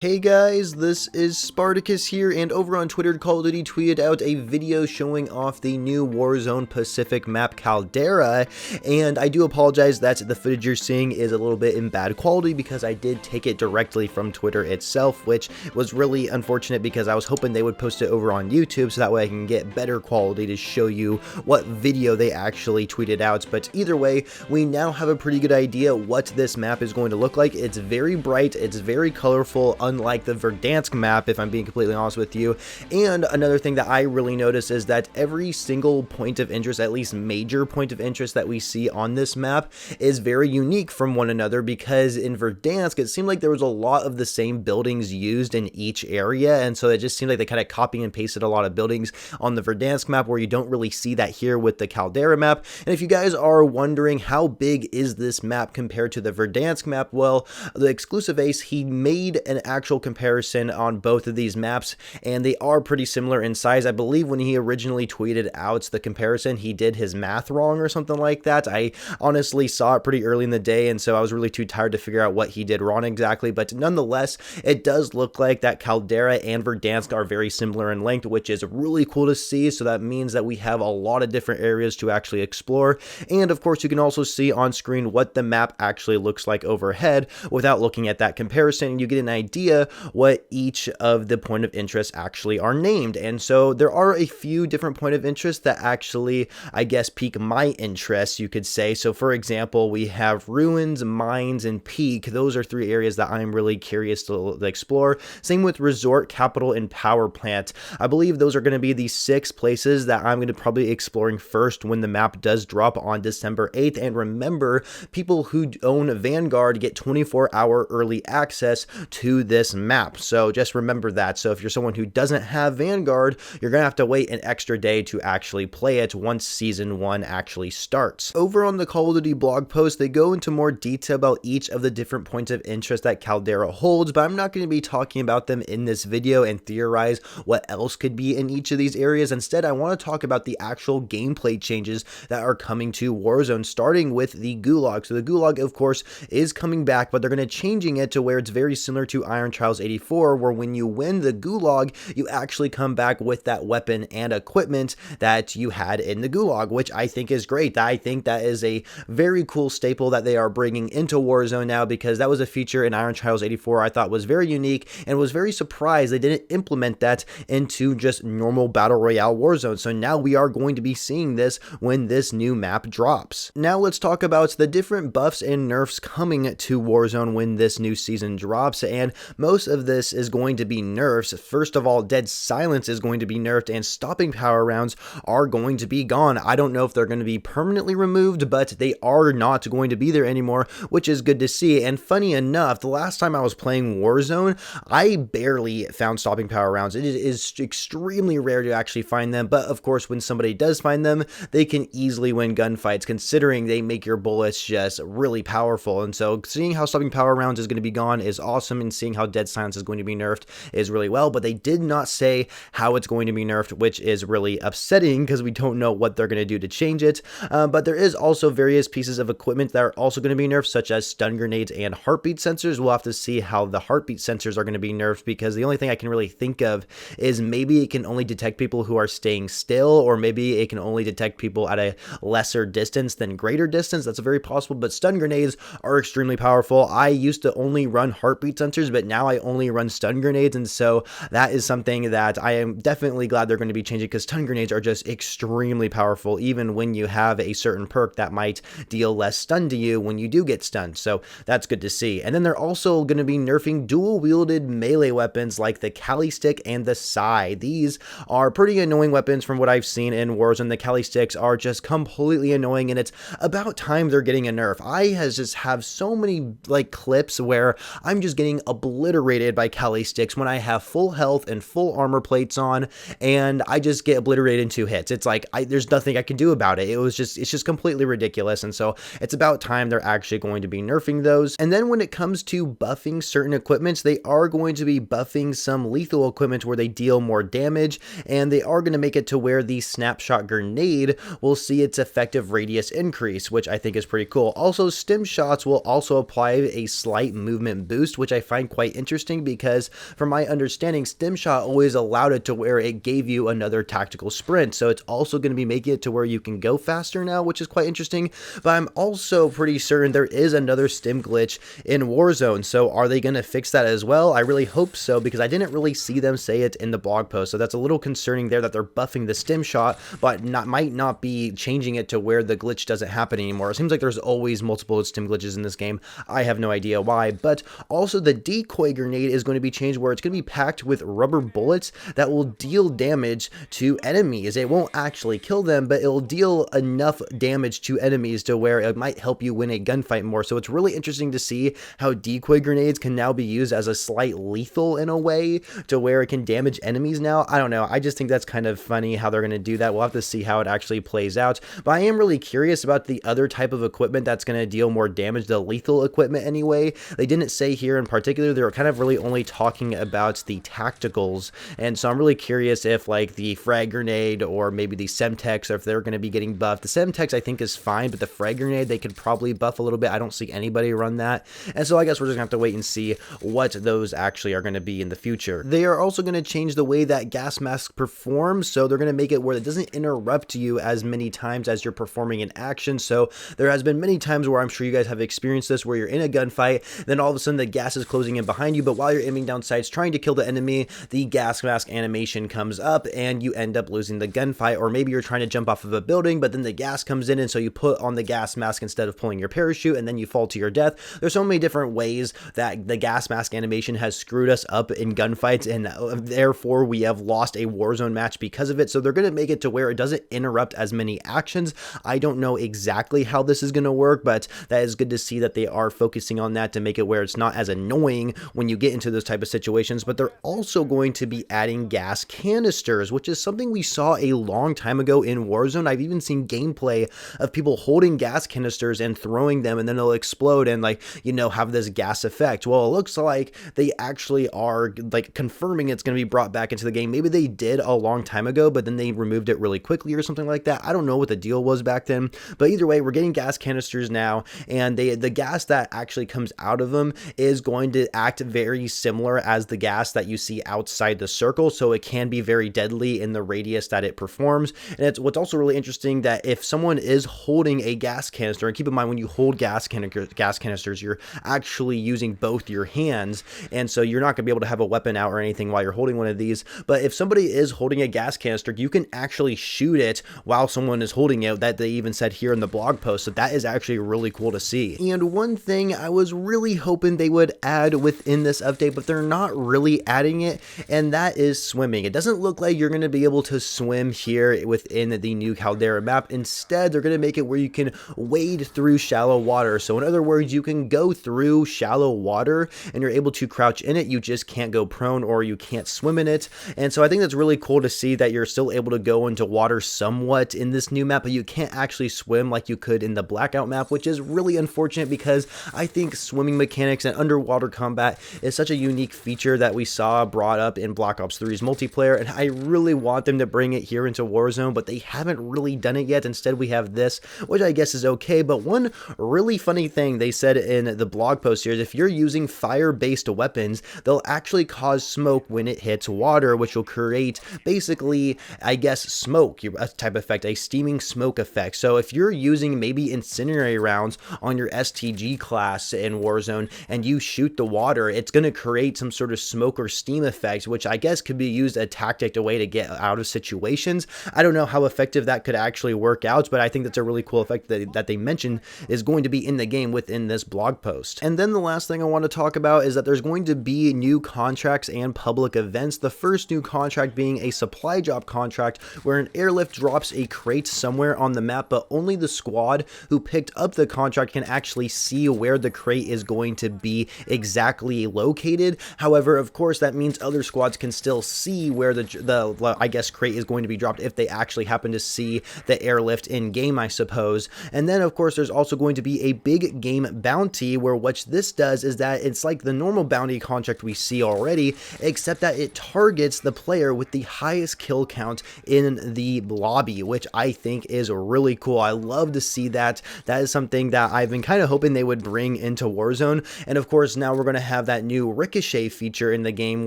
Hey guys, this is Spartacus here, and over on Twitter, Call of Duty tweeted out a video showing off the new Warzone Pacific map Caldera, and I do apologize that the footage you're seeing is a little bit in bad quality because I did take it directly from Twitter itself, which was really unfortunate because I was hoping they would post it over on YouTube so that way I can get better quality to show you what video they actually tweeted out. But either way, we now have a pretty good idea what this map is going to look like. It's very bright, it's very colorful, unlike the Verdansk map, if I'm being completely honest with you. And another thing that I really notice is that every single point of interest, at least major point of interest that we see on this map, is very unique from one another, because in Verdansk, it seemed like there was a lot of the same buildings used in each area, and so it just seemed like they kind of copy and pasted a lot of buildings on the Verdansk map, where you don't really see that here with the Caldera map. And if you guys are wondering how big is this map compared to the Verdansk map, well, the exclusive ace, he made an actual comparison on both of these maps, and they are pretty similar in size. I believe when he originally tweeted out the comparison, he did his math wrong or something like that. I honestly saw it pretty early in the day, and so I was really too tired to figure out what he did wrong exactly, but nonetheless, it does look like that Caldera and Verdansk are very similar in length, which is really cool to see. So that means that we have a lot of different areas to actually explore, and of course you can also see on screen what the map actually looks like overhead without looking at that comparison. You get an idea what each of the point of interest actually are named. And so there are a few different point of interest that actually, I guess, pique my interest, you could say. So for example, we have ruins, mines, and peak. Those are three areas that I'm really curious to explore. Same with resort, capital, and power plant. I believe those are going to be the 6 places that I'm going to probably be exploring first when the map does drop on December 8th. And remember, people who own Vanguard get 24-hour early access to this map, so just remember that. So if you're someone who doesn't have Vanguard, you're gonna have to wait an extra day to actually play it once season 1 actually starts. Over on the Call of Duty blog post, they go into more detail about each of the different points of interest that Caldera holds, but I'm not going to be talking about them in this video and theorize what else could be in each of these areas. Instead, I want to talk about the actual gameplay changes that are coming to Warzone, starting with the Gulag. So the Gulag, of course, is coming back, but they're going to changing it to where it's very similar to Iron Trials 84, where when you win the Gulag, you actually come back with that weapon and equipment that you had in the Gulag, which I think is great. I think that is a very cool staple that they are bringing into Warzone now, because that was a feature in Iron Trials 84 I thought was very unique, and was very surprised they didn't implement that into just normal Battle Royale Warzone. So now we are going to be seeing this when this new map drops. Now let's talk about the different buffs and nerfs coming to Warzone when this new season drops, and most of this is going to be nerfs. First of all, dead silence is going to be nerfed, and stopping power rounds are going to be gone. I don't know if they're going to be permanently removed, but they are not going to be there anymore, which is good to see. And funny enough, the last time I was playing Warzone, I barely found stopping power rounds. It is extremely rare to actually find them, but of course, when somebody does find them, they can easily win gunfights, considering they make your bullets just really powerful. And so seeing how stopping power rounds is going to be gone is awesome, and seeing how dead silence is going to be nerfed is really well, but they did not say how it's going to be nerfed, which is really upsetting because we don't know what they're going to do to change it. But there is also various pieces of equipment that are also going to be nerfed, such as stun grenades and heartbeat sensors. We'll have to see how the heartbeat sensors are going to be nerfed, because the only thing I can really think of is maybe it can only detect people who are staying still, or maybe it can only detect people at a lesser distance than greater distance. That's very possible, but stun grenades are extremely powerful. I used to only run heartbeat sensors, but now I only run stun grenades, and so that is something that I am definitely glad they're going to be changing, because stun grenades are just extremely powerful, even when you have a certain perk that might deal less stun to you when you do get stunned. So that's good to see. And then they're also going to be nerfing dual-wielded melee weapons like the Cali Stick and the Sai. These are pretty annoying weapons from what I've seen in Warzone. The Cali Sticks are just completely annoying, and it's about time they're getting a nerf. I just have so many clips where I'm just getting obliterated by Cali Sticks when I have full health and full armor plates on, and I just get obliterated in 2 hits. It's like there's nothing I can do about it. It's just completely ridiculous, and so it's about time they're actually going to be nerfing those. And then when it comes to buffing certain equipments, they are going to be buffing some lethal equipment where they deal more damage, and they are going to make it to where the snapshot grenade will see its effective radius increase, which I think is pretty cool. Also, stim shots will also apply a slight movement boost, which I find quite quite interesting because from my understanding, stim shot always allowed it to where it gave you another tactical sprint. So it's also going to be making it to where you can go faster now, which is quite interesting. But I'm also pretty certain there is another stim glitch in Warzone. So are they going to fix that as well? I really hope so, because I didn't really see them say it in the blog post. So that's a little concerning there that they're buffing the stim shot, but might not be changing it to where the glitch doesn't happen anymore. It seems like there's always multiple stim glitches in this game. I have no idea why. But also the decoy grenade is going to be changed, where it's going to be packed with rubber bullets that will deal damage to enemies. It won't actually kill them, but it'll deal enough damage to enemies to where it might help you win a gunfight more. So it's really interesting to see how decoy grenades can now be used as a slight lethal in a way to where it can damage enemies now. I don't know. I just think that's kind of funny how they're going to do that. We'll have to see how it actually plays out. But I am really curious about the other type of equipment that's going to deal more damage, the lethal equipment anyway. They didn't say here in particular. They were kind of really only talking about the tacticals. And so I'm really curious if like the frag grenade or maybe the semtex, or if they're going to be getting buffed. The semtex I think is fine, but the frag grenade they could probably buff a little bit. I don't see anybody run that. And so I guess we're just going to have to wait and see what those actually are going to be in the future. They are also going to change the way that gas mask performs. So they're going to make it where it doesn't interrupt you as many times as you're performing an action. So there has been many times where I'm sure you guys have experienced this, where you're in a gunfight, then all of a sudden the gas is closing in behind you, but while you're aiming down sights trying to kill the enemy, the gas mask animation comes up and you end up losing the gunfight. Or maybe you're trying to jump off of a building, but then the gas comes in, and so you put on the gas mask instead of pulling your parachute, and then you fall to your death. There's so many different ways that the gas mask animation has screwed us up in gunfights, and therefore we have lost a Warzone match because of it. So they're going to make it to where it doesn't interrupt as many actions. I don't know exactly how this is going to work, but that is good to see that they are focusing on that to make it where it's not as annoying when you get into those type of situations. But they're also going to be adding gas canisters, which is something we saw a long time ago in Warzone. I've even seen gameplay of people holding gas canisters and throwing them, and then they'll explode and, like, you know, have this gas effect. Well, it looks like they actually are like confirming it's going to be brought back into the game. Maybe they did a long time ago, but then they removed it really quickly or something like that. I don't know what the deal was back then, but either way, we're getting gas canisters now, and the gas that actually comes out of them is going to act very similar as the gas that you see outside the circle, so it can be very deadly in the radius that it performs. And it's what's also really interesting, that if someone is holding a gas canister, and keep in mind when you hold gas canisters, you're actually using both your hands, and so you're not going to be able to have a weapon out or anything while you're holding one of these. But if somebody is holding a gas canister, you can actually shoot it while someone is holding it. That they even said here in the blog post, so that is actually really cool to see. And one thing I was really hoping they would add within this update, but they're not really adding it, and that is swimming. It doesn't look like you're going to be able to swim here within the new Caldera map. Instead, they're going to make it where you can wade through shallow water. So in other words, you can go through shallow water and you're able to crouch in it. You just can't go prone, or you can't swim in it. And so I think that's really cool to see that you're still able to go into water somewhat in this new map, but you can't actually swim like you could in the Blackout map, which is really unfortunate, because I think swimming mechanics and underwater combat is such a unique feature that we saw brought up in Black Ops 3's multiplayer, and I really want them to bring it here into Warzone, but they haven't really done it yet. Instead, we have this, which I guess is okay. But one really funny thing they said in the blog post here is if you're using fire-based weapons, they'll actually cause smoke when it hits water, which will create basically, I guess, smoke, a type of effect, a steaming smoke effect. So if you're using maybe incendiary rounds on your STG class in Warzone and you shoot the water, it's going to create some sort of smoke or steam effect, which I guess could be used as a tactic, a way to get out of situations. I don't know how effective that could actually work out, but I think that's a really cool effect that they mentioned is going to be in the game within this blog post. And then the last thing I want to talk about is that there's going to be new contracts and public events. The first new contract being a supply drop contract, where an airlift drops a crate somewhere on the map, but only the squad who picked up the contract can actually see where the crate is going to be exactly located. However, of course, that means other squads can still see where the I guess crate is going to be dropped if they actually happen to see the airlift in game, I suppose. And then of course there's also going to be a big game bounty, where what this does is that it's like the normal bounty contract we see already, except that it targets the player with the highest kill count in the lobby, which I think is really cool. I love to see that. That is something that I've been kind of hoping they would bring into Warzone. And of course now we're going to have that new ricochet feature in the game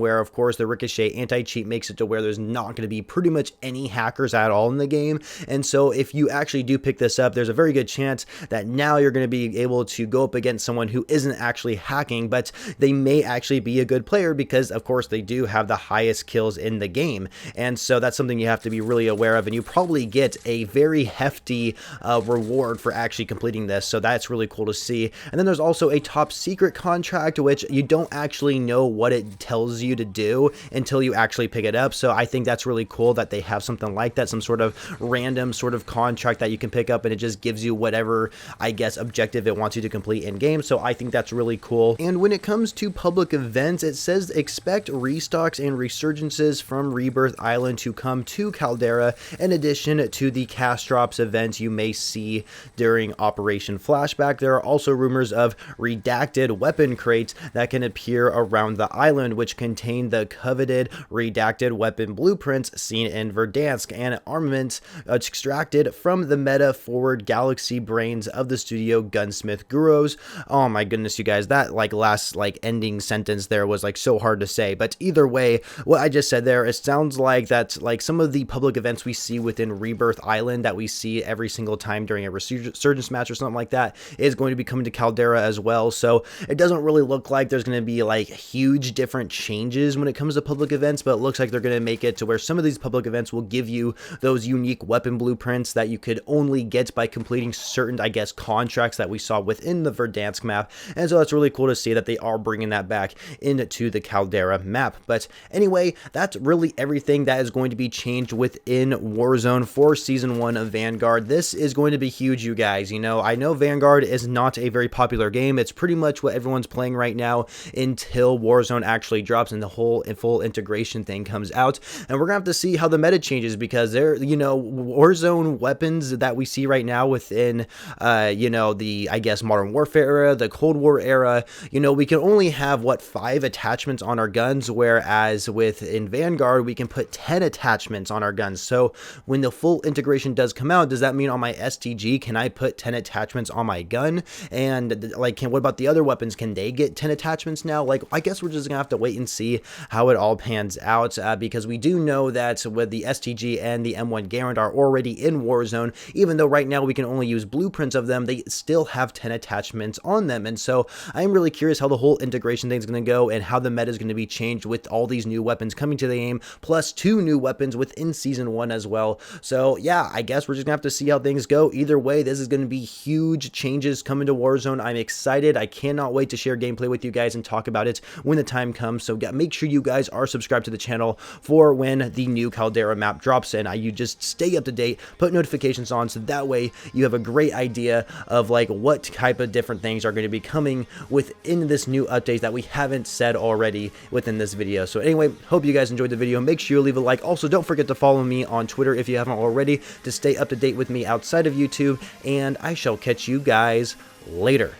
where, of course, the ricochet anti-cheat makes it to where there's not going to be pretty much any hackers at all in the game. And so if you actually do pick this up, there's a very good chance that now you're going to be able to go up against someone who isn't actually hacking, but they may actually be a good player because, of course, they do have the highest kills in the game. And so that's something you have to be really aware of, and you probably get a very hefty reward for actually completing this. So that's really cool to see. And then there's also a top secret contract, which you don't actually know what it tells you to do until you actually pick it up. So I think that's really cool that they have something like that, some sort of random sort of contract that you can pick up, and it just gives you whatever, I guess, objective it wants you to complete in game. So I think that's really cool. And when it comes to public events, it says expect restocks and resurgences from Rebirth Island to come to Caldera, in addition to the cast drops event you may see during Operation Flashback. There are also rumors of redacted weapon crates that can appear around the island, which contain the coveted redacted weapon blueprints seen in Verdansk and armaments extracted from the meta forward galaxy brains of the studio Gunsmith Gurus. Oh my goodness, you guys, that last ending sentence there was so hard to say. But either way, what I just said there, it sounds like that some of the public events we see within Rebirth Island that we see every single time during a resurgence match or something like that is going to be coming to Caldera as well. So it doesn't really look like there's going to be huge different changes when it comes to public events, but it looks like they're going to make it to where some of these public events will give you those unique weapon blueprints that you could only get by completing certain, I guess, contracts that we saw within the Verdansk map. And so that's really cool to see that they are bringing that back into the Caldera map. But anyway, that's really everything that is going to be changed within Warzone for Season 1 of Vanguard. This is going to be huge, you guys. You know, I know Vanguard is not a very popular game. It's pretty much what everyone's playing right now until Warzone actually drops and the whole full integration thing comes out. And we're gonna have to see how the meta changes, because there, Warzone weapons that we see right now within, the, I guess, Modern Warfare era, the Cold War era, we can only have, 5 attachments on our guns, whereas in Vanguard, we can put 10 attachments on our guns. So when the full integration does come out, does that mean on my STG, can I put 10 attachments on my gun? And what about the other weapons? Can they get 10 attachments now? I guess we're just gonna have to wait and see how it all pans out, because we do know that with the STG and the M1 Garand are already in Warzone, even though right now we can only use blueprints of them, they still have 10 attachments on them. And so I'm really curious how the whole integration thing is going to go and how the meta is going to be changed with all these new weapons coming to the game, plus 2 new weapons within Season 1 as well. So yeah, I guess we're just gonna have to see how things go. Either way, this is going to be huge changes coming to Warzone. I'm excited. I cannot wait to share gameplay with you guys and talk about it when the time comes. So make sure you guys are subscribed to the channel for when the new Caldera map drops, and you just stay up to date, put notifications on, so that way you have a great idea of what type of different things are going to be coming within this new update that we haven't said already within this video. So anyway, hope you guys enjoyed the video. Make sure you leave a like. Also, don't forget to follow me on Twitter if you haven't already to stay up to date with me outside of YouTube, and I shall catch you guys later.